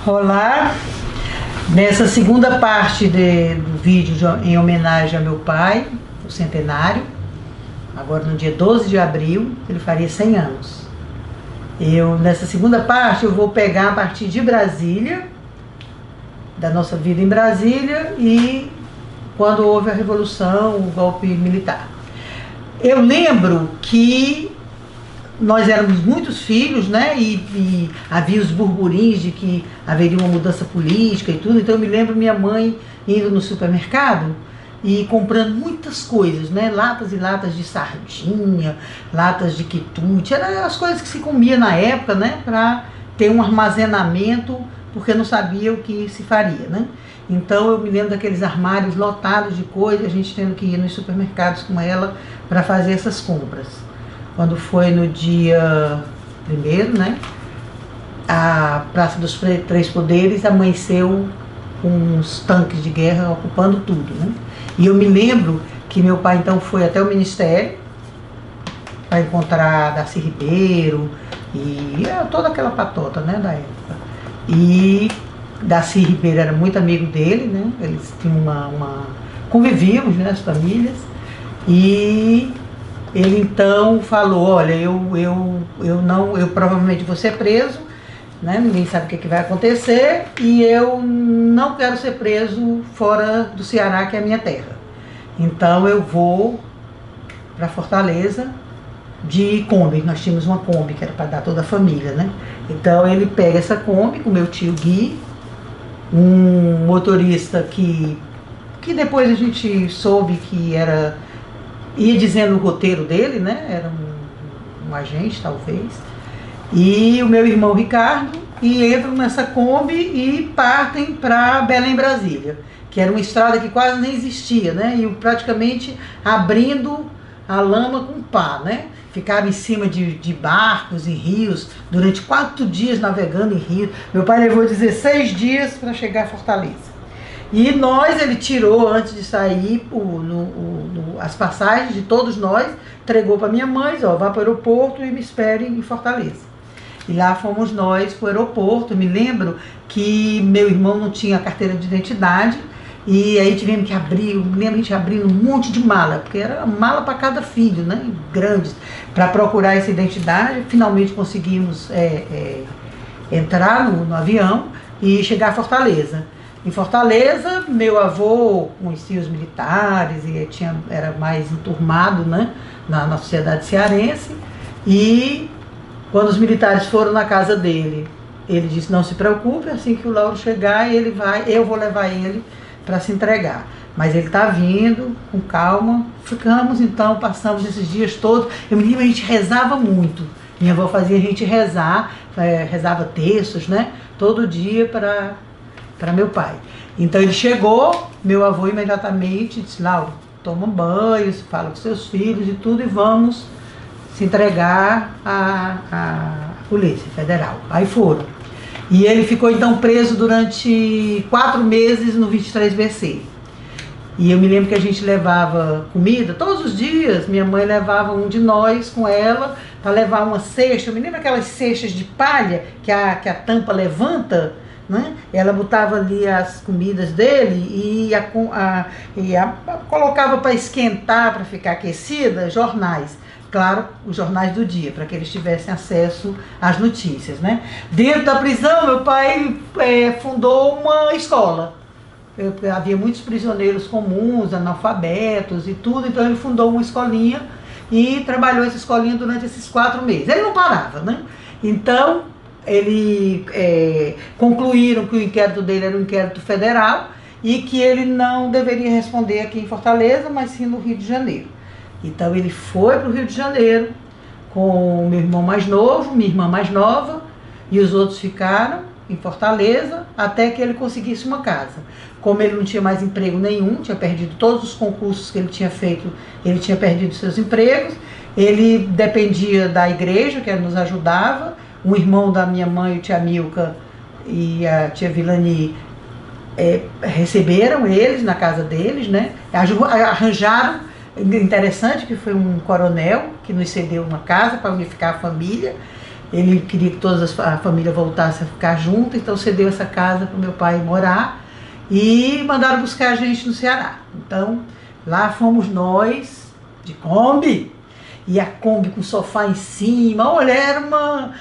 Olá, nessa segunda parte do vídeo em homenagem ao meu pai, o centenário, agora no dia 12 de abril, ele faria 100 anos. Nessa segunda parte eu vou pegar a partir de Brasília, da nossa vida em Brasília e quando houve a Revolução, o golpe militar. Eu lembro que nós éramos muitos filhos, né, e havia os burburinhos de que haveria uma mudança política e tudo, então eu me lembro minha mãe indo no supermercado e comprando muitas coisas, né, latas e latas de sardinha, latas de quitute, eram as coisas que se comia na época, né, para ter um armazenamento, porque não sabia o que se faria, né. Então eu me lembro daqueles armários lotados de coisas, a gente tendo que ir nos supermercados com ela para fazer essas compras. Quando foi no dia 1º, né, a Praça dos Três Poderes amanheceu com uns tanques de guerra ocupando tudo, né? E eu me lembro que meu pai então foi até o Ministério para encontrar Darcy Ribeiro e toda aquela patota, né, da época. E Darcy Ribeiro era muito amigo dele, né? Eles tinham convivíamos, né, as famílias, e ele então falou: olha, eu provavelmente vou ser preso, né? Ninguém sabe o que vai acontecer, e eu não quero ser preso fora do Ceará, que é a minha terra. Então eu vou para Fortaleza de Kombi. Nós tínhamos uma Kombi que era para dar toda a família, né? Então ele pega essa Kombi com meu tio Gui, um motorista que depois a gente soube que ia dizendo o roteiro dele, né? Era um agente, talvez. E o meu irmão Ricardo, e entram nessa Kombi e partem para Belém, Brasília, que era uma estrada que quase nem existia, né? E praticamente abrindo a lama com pá, né? Ficaram em cima de barcos e rios durante 4 dias navegando em rios. Meu pai levou 16 dias para chegar a Fortaleza. E ele tirou antes de sair as passagens de todos nós, entregou para minha mãe, ó, vá para o aeroporto e me esperem em Fortaleza. E lá fomos nós para o aeroporto. Me lembro que meu irmão não tinha carteira de identidade, e aí tivemos que abrir, me lembro a gente abrindo um monte de mala, porque era mala para cada filho, né, grandes, para procurar essa identidade. Finalmente conseguimos entrar no avião e chegar a Fortaleza. Em Fortaleza, meu avô, com os tios militares, e era mais enturmado, né, na sociedade cearense, e quando os militares foram na casa dele, ele disse: não se preocupe, assim que o Lauro chegar, eu vou levar ele para se entregar. Mas ele está vindo, com calma. Ficamos então, passamos esses dias todos. Eu me lembro, a gente rezava muito. Minha avó fazia a gente rezar, rezava textos, né, todo dia para meu pai. Então ele chegou, meu avô imediatamente disse: Lauro, toma banho, fala com seus filhos e tudo, e vamos se entregar à Polícia Federal. Aí foram. E ele ficou então preso durante 4 meses no 23BC. E eu me lembro que a gente levava comida todos os dias. Minha mãe levava um de nós com ela para levar uma cesta. Eu me lembro aquelas cestas de palha que a tampa levanta, né? Ela botava ali as comidas dele e colocava para esquentar, para ficar aquecida, jornais. Claro, os jornais do dia, para que eles tivessem acesso às notícias, né? Dentro da prisão, meu pai fundou uma escola. Havia muitos prisioneiros comuns, analfabetos e tudo, então ele fundou uma escolinha e trabalhou essa escolinha durante esses 4 meses. Ele não parava, né? Então, concluíram que o inquérito dele era um inquérito federal e que ele não deveria responder aqui em Fortaleza, mas sim no Rio de Janeiro. Então ele foi para o Rio de Janeiro com meu irmão mais novo, minha irmã mais nova, e os outros ficaram em Fortaleza até que ele conseguisse uma casa. Como ele não tinha mais emprego nenhum, tinha perdido todos os concursos que ele tinha feito, ele tinha perdido seus empregos, ele dependia da igreja, que nos ajudava. Um irmão da minha mãe, o tia Milka e a tia Vilani, receberam eles na casa deles, né? Arranjaram, interessante que foi um coronel que nos cedeu uma casa para unificar a família, Ele queria que a família voltasse a ficar junto, então cedeu essa casa para o meu pai morar e mandaram buscar a gente no Ceará. Então, lá fomos nós, de Kombi, e a Kombi com o sofá em cima. Olha, era uma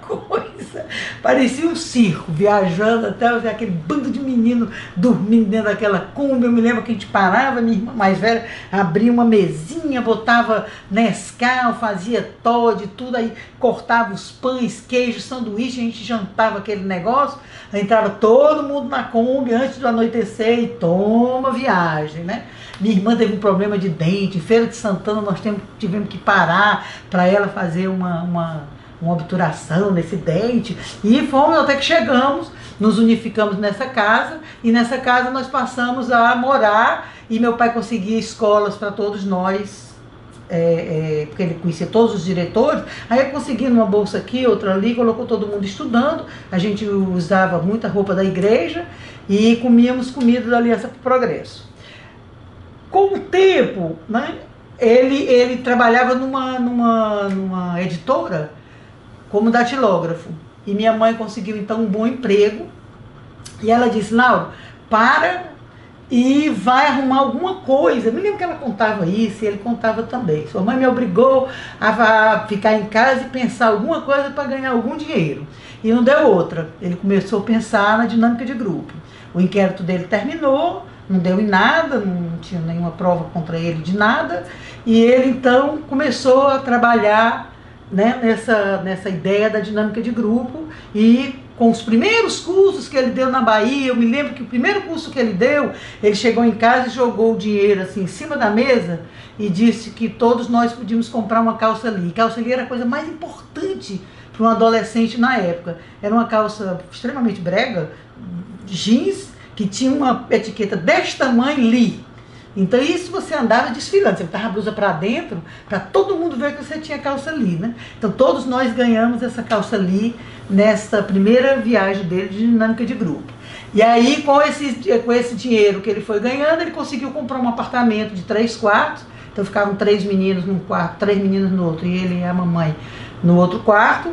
coisa, parecia um circo, viajando até aquele bando de menino dormindo dentro daquela Kombi. Eu me lembro que a gente parava, minha irmã mais velha abria uma mesinha, botava Nescau, fazia Toddy, tudo, aí cortava os pães, queijo, sanduíche, a gente jantava aquele negócio, aí entrava todo mundo na Kombi antes do anoitecer e toma viagem, né? Minha irmã teve um problema de dente, em Feira de Santana nós tivemos que parar para ela fazer uma obturação nesse dente, e fomos até que chegamos, nos unificamos nessa casa, e nessa casa nós passamos a morar, e meu pai conseguia escolas para todos nós, porque ele conhecia todos os diretores, aí ele conseguia uma bolsa aqui, outra ali, colocou todo mundo estudando, a gente usava muita roupa da igreja, e comíamos comida da Aliança para o Progresso. Com o tempo, né, ele trabalhava numa editora como datilógrafo. E minha mãe conseguiu então um bom emprego. E ela disse: Lauro, para e vai arrumar alguma coisa. Eu me lembro que ela contava isso e ele contava também. Sua mãe me obrigou a ficar em casa e pensar alguma coisa para ganhar algum dinheiro. E não deu outra. Ele começou a pensar na dinâmica de grupo. O inquérito dele terminou, não deu em nada, não tinha nenhuma prova contra ele de nada, e ele então começou a trabalhar, né, nessa ideia da dinâmica de grupo, e com os primeiros cursos que ele deu na Bahia, eu me lembro que o primeiro curso que ele deu, ele chegou em casa e jogou o dinheiro assim em cima da mesa e disse que todos nós podíamos comprar uma calça ali. Calça ali era a coisa mais importante para um adolescente na época. Era uma calça extremamente brega, jeans, que tinha uma etiqueta deste tamanho, Lee. Então isso você andava desfilando, você botava a blusa para dentro, para todo mundo ver que você tinha calça Lee, né? Então todos nós ganhamos essa calça Lee nessa primeira viagem dele de dinâmica de grupo. E aí com esse dinheiro que ele foi ganhando, ele conseguiu comprar um apartamento de 3 quartos, então ficavam 3 meninos num quarto, 3 meninos no outro, e ele e a mamãe no outro quarto.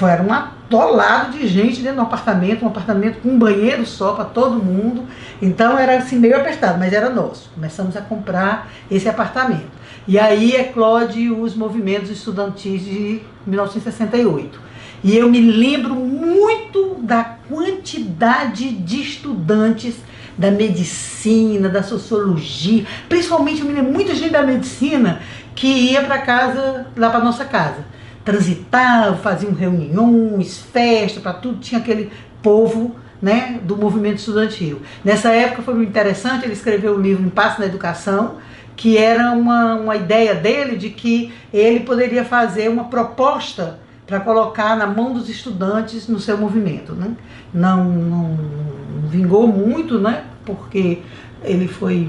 Era um atolado de gente dentro do apartamento, um apartamento com um banheiro só para todo mundo. Então era assim meio apertado, mas era nosso. Começamos a comprar esse apartamento. E aí eclode os movimentos estudantis de 1968. E eu me lembro muito da quantidade de estudantes da medicina, da sociologia, principalmente eu me lembro muita gente da medicina que ia para casa, lá para nossa casa. Transitavam, faziam reuniões, festas, para tudo, tinha aquele povo, né, do movimento estudantil. Nessa época foi muito interessante, ele escreveu o livro Impasse na Educação, que era uma ideia dele de que ele poderia fazer uma proposta para colocar na mão dos estudantes no seu movimento, né? Não vingou muito, né, porque ele foi...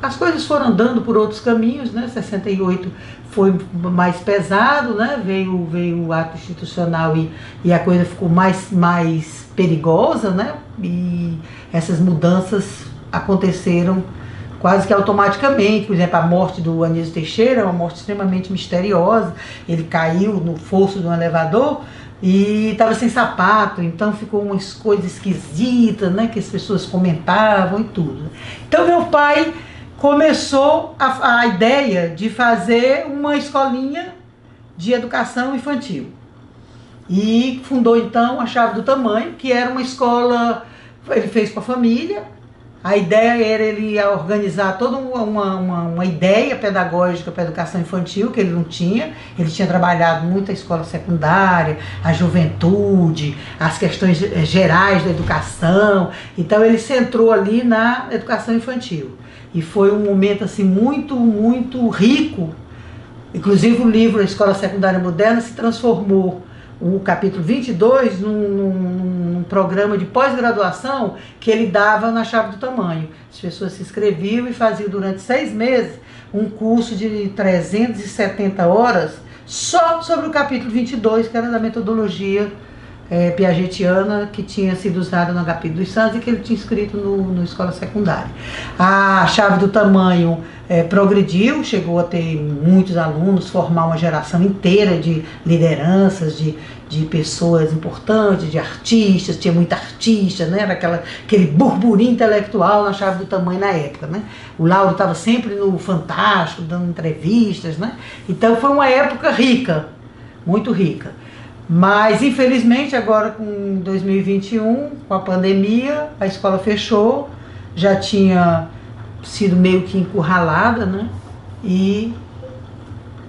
As coisas foram andando por outros caminhos, né? 68 foi mais pesado, né? Veio o ato institucional e a coisa ficou mais perigosa, né? E essas mudanças aconteceram quase que automaticamente. Por exemplo, a morte do Anísio Teixeira é uma morte extremamente misteriosa. Ele caiu no fosso de um elevador e estava sem sapato, então ficou umas coisas esquisitas, né? Que as pessoas comentavam e tudo. Então meu pai começou a ideia de fazer uma escolinha de educação infantil. E fundou então a Chave do Tamanho, que era uma escola, ele fez com a família. A ideia era ele organizar toda uma ideia pedagógica para a educação infantil, que ele não tinha. Ele tinha trabalhado muito a escola secundária, a juventude, as questões gerais da educação. Então ele centrou ali na educação infantil. E foi um momento assim muito rico. Inclusive o livro A Escola Secundária Moderna se transformou, o capítulo 22, num programa de pós-graduação que ele dava na Chave do Tamanho. As pessoas se inscreviam e faziam durante 6 meses um curso de 370 horas só sobre o capítulo 22, que era da metodologia piagetiana que tinha sido usada no HP dos Santos e que ele tinha escrito no escola secundária. A chave do tamanho progrediu, chegou a ter muitos alunos, formar uma geração inteira de lideranças, de pessoas importantes, de artistas, tinha muita artista, né? Era aquele burburinho intelectual na chave do tamanho na época, né? O Lauro estava sempre no Fantástico, dando entrevistas, né? Então foi uma época rica, muito rica. Mas infelizmente agora com 2021, com a pandemia, a escola fechou, já tinha sido meio que encurralada, né? E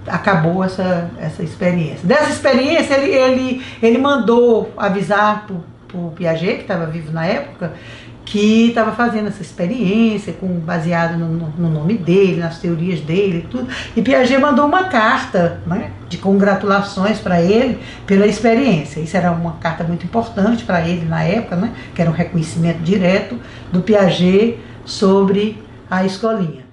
acabou essa experiência. Dessa experiência ele mandou avisar para o Piaget, que estava vivo na época, que estava fazendo essa experiência baseado no nome dele, nas teorias dele e tudo. E Piaget mandou uma carta, né, de congratulações para ele pela experiência. Isso era uma carta muito importante para ele na época, né, que era um reconhecimento direto do Piaget sobre a escolinha.